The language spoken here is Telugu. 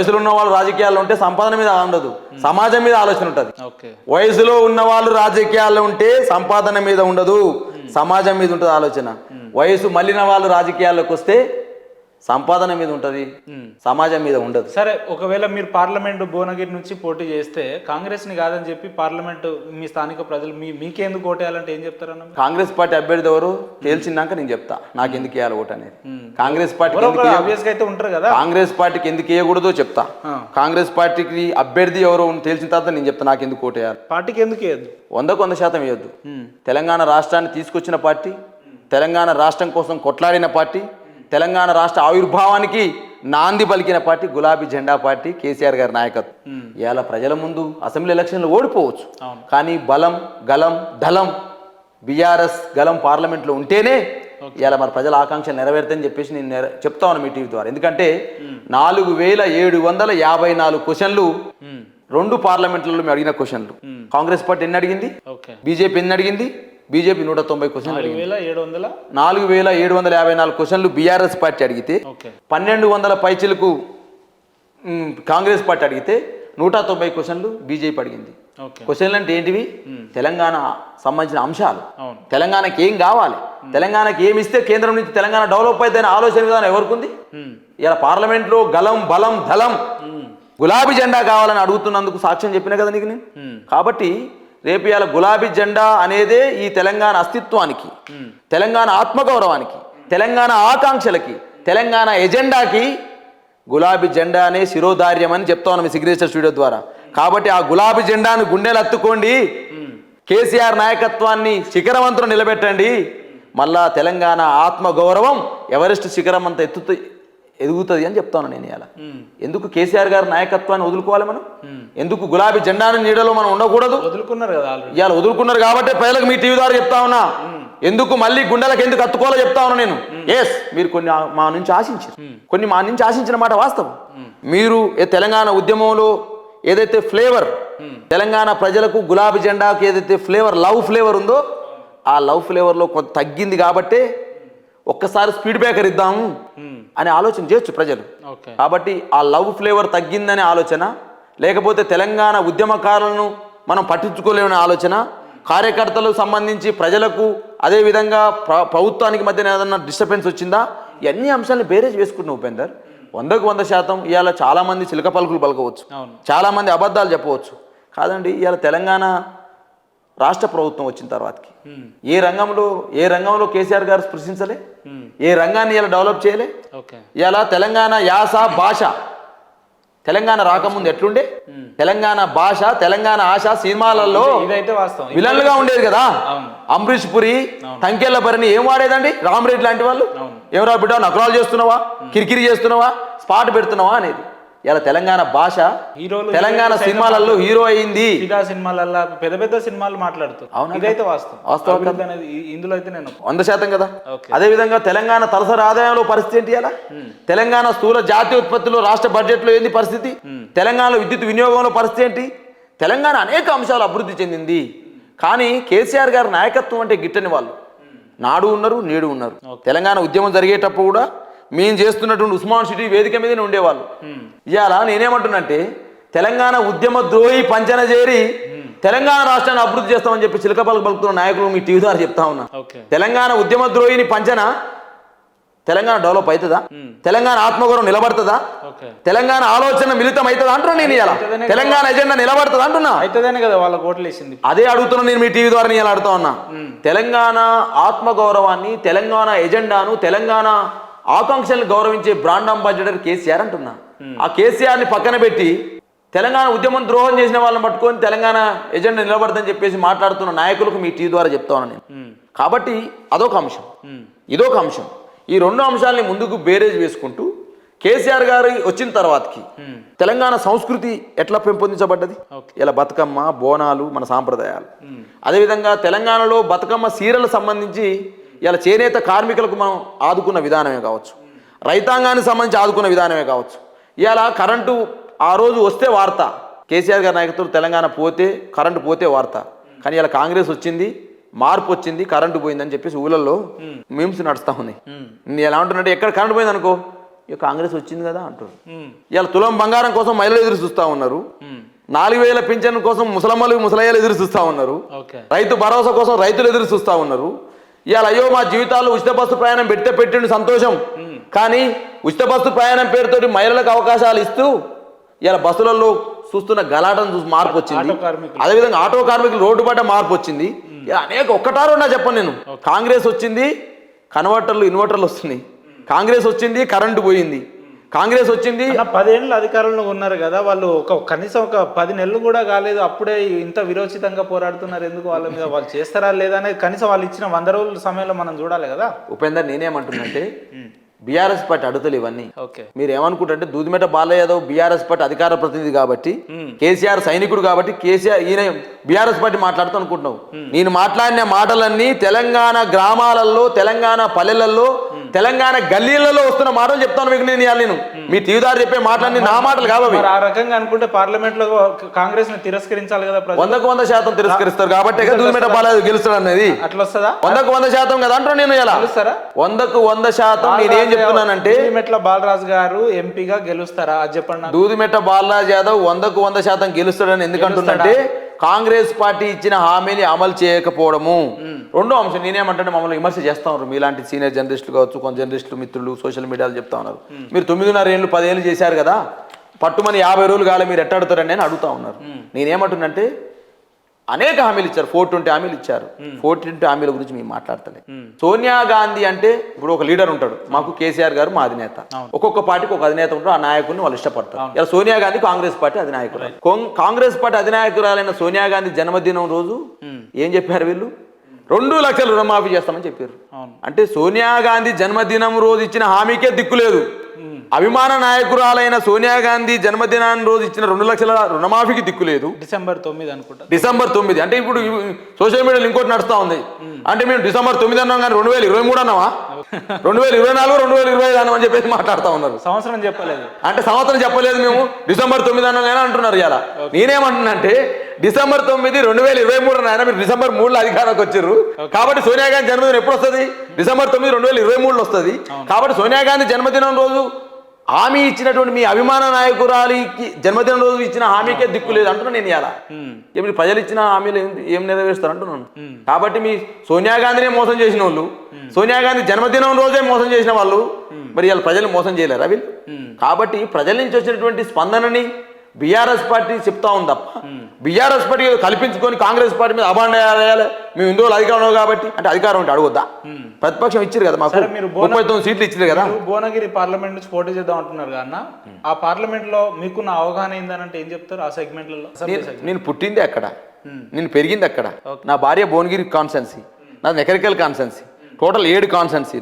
వయసులో ఉన్న వాళ్ళు రాజకీయాల్లో ఉంటే సంపాదన మీద ఉండదు, సమాజం మీద ఆలోచన ఉంటుంది. వయసులో ఉన్న వాళ్ళు రాజకీయాల్లో ఉంటే సంపాదన మీద ఉండదు, సమాజం మీద ఉంటుంది ఆలోచన. వయసు మళ్ళిన వాళ్ళు రాజకీయాల్లోకి వస్తే సంపాదన మీద ఉంటుంది, సమాజం మీద ఉండదు. సరే, ఒకవేళ మీరు పార్లమెంటు భువనగిరి నుంచి పోటీ చేస్తే కాంగ్రెస్ ని కాదని చెప్పి పార్లమెంటు మీ స్థానిక ప్రజలు మీకెందుకు ఓటేయాలంటే ఏం చెప్తారన్న? కాంగ్రెస్ పార్టీ అభ్యర్థి ఎవరు తేల్చినాక నేను చెప్తా నాకు ఎందుకు వేయాలి ఓటు అనేది. కాంగ్రెస్ పార్టీకి అయితే ఉంటారు కదా, కాంగ్రెస్ పార్టీకి ఎందుకు వేయకూడదో చెప్తా. కాంగ్రెస్ పార్టీకి అభ్యర్థి ఎవరు తేల్చిన తర్వాత నేను చెప్తా నాకు ఎందుకు ఓటు వేయాలి. పార్టీకి ఎందుకు వేయద్దు? 100% వేయొద్దు. తెలంగాణ రాష్ట్రాన్ని తీసుకొచ్చిన పార్టీ, తెలంగాణ రాష్ట్రం కోసం కొట్లాడిన పార్టీ, తెలంగాణ రాష్ట్ర ఆవిర్భావానికి నాంది పలికిన పార్టీ గులాబీ జెండా పార్టీ, కేసీఆర్ గారి నాయకత్వం. ఇవాళ ప్రజల ముందు అసెంబ్లీ ఎలక్షన్లు ఓడిపోవచ్చు, కానీ బలం గలం దళం బీఆర్ఎస్ గలం పార్లమెంట్లో ఉంటేనే ఇవాళ మన ప్రజల ఆకాంక్షలు నెరవేరుతాయని చెప్పేసి నేను చెప్తా ఉన్నాను మీ టీవీ ద్వారా. ఎందుకంటే 4754 క్వశ్చన్లు 2 పార్లమెంట్లలో మేము అడిగిన క్వశ్చన్లు. కాంగ్రెస్ పార్టీ ఎన్ని అడిగింది, బీజేపీ ఎన్ని అడిగింది? బీజేపీ 190 క్వశ్చన్లు అడిగింది. 4754 క్వశ్చన్లు బీఆర్ఎస్ పార్టీ అడిగితే 1200 పైచిలకు కాంగ్రెస్ పార్టీ అడిగితే 190 క్వశ్చన్లు బీజేపీ అడిగింది. క్వశ్చన్లు అంటే ఏంటివి? తెలంగాణ సంబంధించిన అంశాలు, తెలంగాణకి ఏం కావాలి, తెలంగాణకి ఏమి ఇస్తే కేంద్రం నుంచి తెలంగాణ డెవలప్ అవుతుందనే ఆలోచన విధానం ఎవరికి ఉంది? ఇలా పార్లమెంట్లో గలం బలం దళం గులాబీ జెండా కావాలని అడుగుతున్నందుకు సాక్ష్యం చెప్పిన కదా నీకు నేను. కాబట్టి రేపు ఇవాళ గులాబీ జెండా అనేదే ఈ తెలంగాణ అస్తిత్వానికి, తెలంగాణ ఆత్మగౌరవానికి, తెలంగాణ ఆకాంక్షలకి, తెలంగాణ ఎజెండాకి గులాబీ జెండా అనే శిరోధార్యం అని చెప్తా ఉన్నాం మీ సిగ్నేచర్ స్టూడియో ద్వారా. కాబట్టి ఆ గులాబీ జెండాను గుండెలు అత్తుకోండి, కేసీఆర్ నాయకత్వాన్ని శిఖరవంతులు నిలబెట్టండి. మళ్ళా తెలంగాణ ఆత్మగౌరవం ఎవరెస్ట్ శిఖరం అంత ఎదుగుతుంది అని చెప్తాను నేను. ఇలా ఎందుకు కేసీఆర్ గారి నాయకత్వాన్ని వదులుకోవాలి మనం? ఎందుకు గులాబీ జెండాను నీడలో మనం ఉండకూడదు? వదులుకున్నారు కదా, ఇవాళ వదులుకున్నారు కాబట్టి ప్రజలకు మీ టీవీ ద్వారా చెప్తా ఉన్నా. ఎందుకు మళ్ళీ గుండెలకు ఎందుకు అత్తుకోవాలో చెప్తా ఉన్నా నేను. ఎస్, మీరు కొన్ని మా నుంచి ఆశించారు, కొన్ని మా నుంచి ఆశించిన మాట వాస్తవం. మీరు తెలంగాణ ఉద్యమంలో ఏదైతే ఫ్లేవర్ తెలంగాణ ప్రజలకు గులాబీ జెండాకు ఏదైతే ఫ్లేవర్ లవ్ ఫ్లేవర్ ఉందో ఆ లవ్ ఫ్లేవర్లో కొంత తగ్గింది కాబట్టి ఒక్కసారి స్పీడ్ బ్రేకర్ ఇద్దాము అనే ఆలోచన చేయొచ్చు ప్రజలు. కాబట్టి ఆ లవ్ ఫ్లేవర్ తగ్గిందనే ఆలోచన, లేకపోతే తెలంగాణ ఉద్యమకారులను మనం పట్టించుకోలేమనే ఆలోచన, కార్యకర్తలకు సంబంధించి ప్రజలకు అదేవిధంగా ప్రభుత్వానికి మధ్యన ఏదన్నా డిస్టర్బెన్స్ వచ్చిందా, ఇవన్నీ అంశాలను బేరేజ్ వేసుకుంటున్నాం ఉపేందర్. 100% ఇవాళ చాలామంది చిలక పలుకులు పలకవచ్చు, చాలామంది అబద్ధాలు చెప్పవచ్చు. కాదండి, ఇవాళ తెలంగాణ రాష్ట్ర ప్రభుత్వం వచ్చిన తర్వాతకి ఏ రంగంలో కేసీఆర్ గారు స్పృశించలే, ఏ రంగాన్ని ఇలా డెవలప్ చేయలే. ఇలా తెలంగాణ యాస భాష, తెలంగాణ రాకముందు ఎట్లుండే, తెలంగాణ భాష తెలంగాణ ఆశ సినిమాలలో విలన్లుగా ఉండేది కదా. అంబరీష్ పురి, తంకెళ్ళ భరణి ఏం వాడేదండి? రామరెడ్డి లాంటి వాళ్ళు ఏమరా బిడ్డ నకరాలు చేస్తున్నావా, కిరికిరి చేస్తున్నావా, స్పాట్ పెడుతున్నావా అనేది. ఇలా తెలంగాణ భాష తెలంగాణ సినిమాలలో హీరో అయింది. సినిమాలలో పెద్ద పెద్ద సినిమాలు మాట్లాడుతారు. ఇదైతే వాస్తవం ఇందులో అయితే నేను 100% కదా. అదే విధంగా తెలంగాణ తలసరి ఆదాయంలో పరిస్థితి ఏంటి? అలా తెలంగాణ స్థూల జాతీయ ఉత్పత్తిలో రాష్ట్ర బడ్జెట్ లో ఏంది పరిస్థితి? తెలంగాణలో విద్యుత్ వినియోగంలో పరిస్థితి ఏంటి? తెలంగాణ అనేక అంశాలు అభివృద్ధి చెందింది. కానీ కేసీఆర్ గారి నాయకత్వం అంటే గిట్టని వాళ్ళు నాడు ఉన్నారు, నేడు ఉన్నారు. తెలంగాణ ఉద్యమం జరిగేటప్పుడు కూడా మేము చేస్తున్నటువంటి ఉస్మాన్ సిటీ వేదిక మీదనే ఉండేవాళ్ళు. ఇవాళ నేనేమంటున్నంటే తెలంగాణ ఉద్యమ ద్రోహి పంచన చేరి తెలంగాణ రాష్ట్రాన్ని అభివృద్ధి చేస్తామని చెప్పి చిలకపల్లి పలుకుతున్న నాయకులు మీ టీవీ ద్వారా చెప్తా ఉన్నా. తెలంగాణ ఉద్యమ ద్రోహిని పంచన తెలంగాణ డెవలప్ అవుతుందా? తెలంగాణ ఆత్మగౌరవం నిలబడుతుందా? తెలంగాణ ఆలోచన మిళితం అవుతుందా అంటున్నా నేను. ఇలా తెలంగాణ ఎజెండా నిలబడుతుందా అంటున్నా. కదా వాళ్ళ ఓట్లు వేసింది. అదే అడుగుతున్నా నేను మీ టీవీ ద్వారా. నేను ఇలా అడుగుతా ఉన్నా, తెలంగాణ ఆత్మగౌరవాన్ని, తెలంగాణ ఎజెండాను, తెలంగాణ ఆకాంక్షలను గౌరవించే బ్రాండ్ అంబాసిడర్ కేసీఆర్ అంటున్నా. ఆ కేసీఆర్ని పక్కన పెట్టి తెలంగాణ ఉద్యమం ద్రోహం చేసిన వాళ్ళని పట్టుకొని తెలంగాణ ఎజెండా నిలబడదని చెప్పేసి మాట్లాడుతున్న నాయకులకు మీ టీవీ ద్వారా చెప్తా ఉన్నాను నేను. కాబట్టి అదొక అంశం, ఇదొక అంశం. ఈ 2 అంశాలని ముందుకు బేరేజ్ వేసుకుంటూ కేసీఆర్ గారు వచ్చిన తర్వాతకి తెలంగాణ సంస్కృతి ఎట్లా పెంపొందించబడ్డది? ఇలా బతుకమ్మ, బోనాలు మన సాంప్రదాయాలు. అదేవిధంగా తెలంగాణలో బతుకమ్మ సీరలకు సంబంధించి ఇలా చేనేత కార్మికులకు మనం ఆదుకున్న విధానమే కావచ్చు, రైతాంగానికి సంబంధించి ఆదుకున్న విధానమే కావచ్చు. ఇలా కరెంటు ఆ రోజు వస్తే వార్త, కేసీఆర్ గారి నాయకత్వం తెలంగాణ పోతే కరెంటు పోతే వార్త. కానీ ఇలా కాంగ్రెస్ వచ్చింది, మార్పు వచ్చింది, కరెంటు పోయిందని చెప్పేసి ఊళ్ళల్లో మీమ్స్ నడుస్తూ ఉన్నాయి. నేను ఎలా ఉంటున్నట్టు ఎక్కడ కరెంటు పోయింది అనుకో ఇక కాంగ్రెస్ వచ్చింది కదా అంటారు. ఇవాళ తులం బంగారం కోసం మహిళలు ఎదురు చూస్తూ ఉన్నారు. 4000 పింఛన్ కోసం ముసలయ్యలు ఎదురు చూస్తూ ఉన్నారు. రైతు భరోసా కోసం రైతులు ఎదురు చూస్తూ ఉన్నారు. ఇవాళ అయ్యో మా జీవితాల్లో ఉచిత బస్సు ప్రయాణం పెట్టిండు సంతోషం, కానీ ఉచిత బస్సు ప్రయాణం పేరుతోటి మహిళలకు అవకాశాలు ఇస్తూ ఇవాళ బస్సులలో చూస్తున్న గలాటను చూసి మార్పు వచ్చింది. అదేవిధంగా ఆటో కార్మికులు రోడ్డు పడ్డ మార్పు వచ్చింది. ఇలా అనేక ఒక్కటారో నా చెప్పను నేను. కాంగ్రెస్ వచ్చింది, కన్వర్టర్లు ఇన్వర్టర్లు వస్తున్నాయి. కాంగ్రెస్ వచ్చింది, కరెంటు పోయింది. కాంగ్రెస్ వచ్చింది. 10 ఏళ్ళు అధికారంలో ఉన్నారు కదా వాళ్ళు, కనీసం ఒక 10 నెలలు కూడా కాలేదు, అప్పుడే ఇంత విరోచితంగా పోరాడుతున్నారు ఎందుకు? వాళ్ళ మీద వాళ్ళు చేస్తారా లేదా అనేది కనీసం వాళ్ళు ఇచ్చిన 100 రోజుల సమయంలో మనం చూడాలి కదా. ఉపేందర్, నేనేమంటున్నంటే బీఆర్ఎస్ పార్టీ అడుగుతలు ఇవన్నీ. మీరు ఏమనుకుంటే దూదిమెట బాలయ్య యాదవ్ బీఆర్ఎస్ పార్టీ అధికార ప్రతినిధి కాబట్టి, కేసీఆర్ సైనికుడు కాబట్టి కేసీఆర్ ఈయన బీఆర్ఎస్ పార్టీ మాట్లాడుతూ అనుకుంటున్నావు. నేను మాట్లాడిన మాటలన్నీ తెలంగాణ గ్రామాలలో, తెలంగాణ పల్లెలలో, తెలంగాణ గల్లీలలో వస్తున్న మాటలు చెప్తాను మీకు. నేను మీ టీవీదారు చెప్పే మాటలన్నీ నా మాటలు కావాలి. ఆ రకంగా అనుకుంటే పార్లమెంట్ లో కాంగ్రెస్ ని తిరస్కరించాలి కదా. 100% తిరస్కరిస్తారు కాబట్టి దూదిమెట బాలయ్య గెలుస్తాడు అనేది. అట్లా వస్తుందా? 100% కదా అంటారు. నేను ఇలా 100% నేనేం చెప్తున్నానంటే దూదిమెట్ల బాలరాజు గారు ఎంపీగా గెలుస్తారా అది చెప్పండి. దూదిమెట్ట బాలరాజు యాదవ్ 100% గెలుస్తాడని ఎందుకంటున్నంటే కాంగ్రెస్ పార్టీ ఇచ్చిన హామీని అమలు చేయకపోవడము. రెండో అంశం, నేనేమంటే మమ్మల్ని విమర్శ చేస్తా ఉన్నారు మీలాంటి సీనియర్ జర్నలిస్టులు కావచ్చు, కొంత జర్నలిస్టులు మిత్రులు సోషల్ మీడియాలో చెప్తా ఉన్నారు, మీరు 9.5 ఏళ్ళు 10 ఏళ్ళు చేశారు కదా, పట్టుమని 50 రోజులు కాలే మీరు ఎట్టాడుతారని నేను అడుగుతా ఉన్నారు. నేనేమంటున్నంటే అనేక హామీలు ఇచ్చారు, 420 హామీలు ఇచ్చారు. 420 హామీల గురించి మేము మాట్లాడతలే. సోనియా గాంధీ అంటే ఇప్పుడు ఒక లీడర్ ఉంటాడు, మాకు కేసీఆర్ గారు మా అధినేత, ఒక్కొక్క పార్టీకి ఒక అధినేత ఉంటాడు, ఆ నాయకుడిని వాళ్ళు ఇష్టపడతారు. ఇలా సోనియా గాంధీ కాంగ్రెస్ పార్టీ అధినాయకురాలు. కాంగ్రెస్ పార్టీ అధినాయకురాలైన సోనియా గాంధీ జన్మదినం రోజు ఏం చెప్పారు వీళ్ళు? 2 లక్షలు రుణమాఫీ చేస్తామని చెప్పారు. అంటే సోనియా గాంధీ జన్మదినం రోజు ఇచ్చిన హామీకే దిక్కులేదు. అభిమాన నాయకురాలైన సోనియా గాంధీ జన్మదినాన్ని రోజు ఇచ్చిన 2 లక్షల రుణమాఫీకి దిక్కులేదు. డిసెంబర్ 9 అనుకుంటా. డిసెంబర్ 9 అంటే ఇప్పుడు సోషల్ మీడియాలో ఇంకోటి నడుస్తా ఉంది. అంటే మేము డిసెంబర్ 9 అన్నాం కానీ 2023 అన్నావా, 2024, 2025 అన్నామని చెప్పేసి మాట్లాడుతూ ఉన్నారు. సంవత్సరం చెప్పలేదు అంటే సంవత్సరం చెప్పలేదు, మేము డిసెంబర్ 9 అన్నాం కానీ అంటున్నారు. ఇలా నేనేమంటున్నానంటే డిసెంబర్ 9, 2023 ఆయన మీరు డిసెంబర్ 3లో అధికారంలోకి వచ్చారు కాబట్టి సోనియా గాంధీ జన్మదినం ఎప్పుడు వస్తుంది? డిసెంబర్ 9, 2023లో వస్తుంది. కాబట్టి సోనియా గాంధీ జన్మదినం రోజు హామీ ఇచ్చినటువంటి మీ అభిమాన నాయకురాలికి జన్మదినం రోజు ఇచ్చిన హామీకే దిక్కు లేదు అంటున్నా నేను. ఇలా ఇప్పుడు ప్రజలు ఇచ్చిన హామీలు ఏం నెరవేరుస్తారు అంటున్నాను. కాబట్టి మీ సోనియా గాంధీనే మోసం చేసిన వాళ్ళు, సోనియా గాంధీ జన్మదినం రోజే మోసం చేసిన వాళ్ళు మరి ఇలా ప్రజలు మోసం చేయలేరు అవి. కాబట్టి ప్రజల నుంచి వచ్చినటువంటి స్పందనని బీఆర్ఎస్ పార్టీ చెప్తా ఉంది తప్ప బీఆర్ఎస్ పార్టీ కల్పించుకొని కాంగ్రెస్ పార్టీ మీద అభాండ వేయాలి. మేము ఇందులో అధికారంలో కాబట్టి అంటే అధికారం ఉంటే అడగొద్దా? ప్రతిపక్షం ఇచ్చారు కదా మాకు, 39 సీట్లు ఇచ్చారు కదా. భువనగిరి పార్లమెంట్ నుంచి పోటీ చేద్దాం అంటున్నారు కదా, ఆ పార్లమెంట్ లో మీకున్న అవగాహన ఏంటంటే ఏం చెప్తారు? ఆ సెగ్మెంట్లలో నేను పుట్టింది అక్కడ, నేను పెరిగింది అక్కడ. నా భార్య భువనగిరి కాన్స్టెన్సీ, నాది మెకానికల్ కాన్స్టెన్సీ, టోటల్ 7 కాన్స్టెన్సీ.